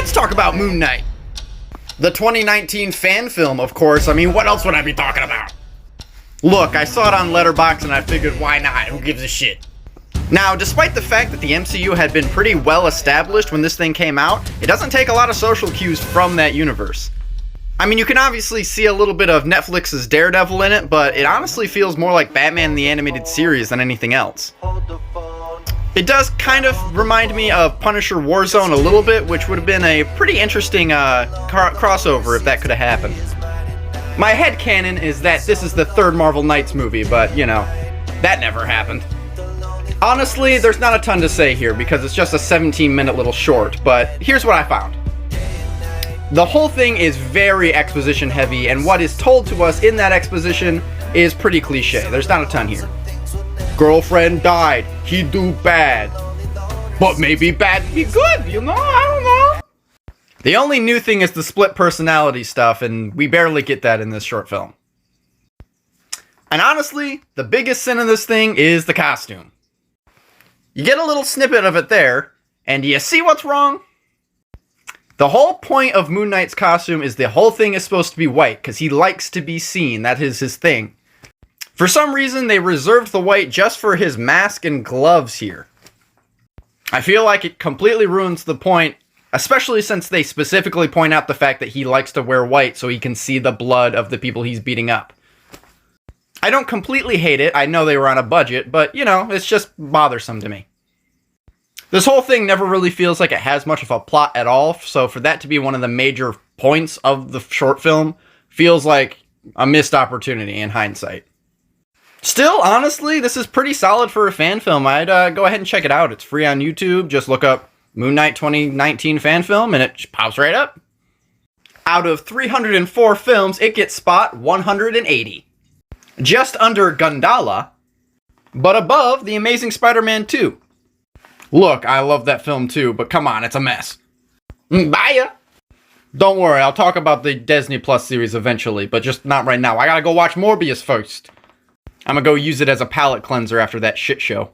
let's talk about Moon Knight. The 2019 fan film, of course. I mean, what else would I be talking about? Look, I saw it on Letterboxd and I figured, why not? Who gives a shit? Now, despite the fact that the MCU had been pretty well established when this thing came out, it doesn't take a lot of social cues from that universe. I mean, you can obviously see a little bit of Netflix's Daredevil in it, but it honestly feels more like Batman the Animated Series than anything else. It does kind of remind me of Punisher Warzone a little bit, which would have been a pretty interesting crossover if that could have happened. My headcanon is that this is the third Marvel Knights movie, but, you know, that never happened. Honestly, there's not a ton to say here because it's just a 17-minute little short, but here's what I found. The whole thing is very exposition heavy, and what is told to us in that exposition is pretty cliche. There's not a ton here. Girlfriend died, he do bad. But maybe bad be good, you know? I don't know. The only new thing is the split personality stuff, and we barely get that in this short film. And honestly, the biggest sin in this thing is the costume. You get a little snippet of it there, and do you see what's wrong? The whole point of Moon Knight's costume is the whole thing is supposed to be white, because he likes to be seen. That is his thing. For some reason, they reserved the white just for his mask and gloves here. I feel like it completely ruins the point, especially since they specifically point out the fact that he likes to wear white so he can see the blood of the people he's beating up. I don't completely hate it, I know they were on a budget, but, you know, it's just bothersome to me. This whole thing never really feels like it has much of a plot at all, so for that to be one of the major points of the short film feels like a missed opportunity in hindsight. Still, honestly, this is pretty solid for a fan film. I'd go ahead and check it out. It's free on YouTube. Just look up Moon Knight 2019 fan film and it pops right up. Out of 304 films, it gets spot 180. Just under Gundala, but above The Amazing Spider-Man 2. Look, I love that film too, but come on, it's a mess. Bye! Don't worry, I'll talk about the Disney Plus series eventually, but just not right now. I gotta go watch Morbius first. I'm gonna go use it as a palate cleanser after that shit show.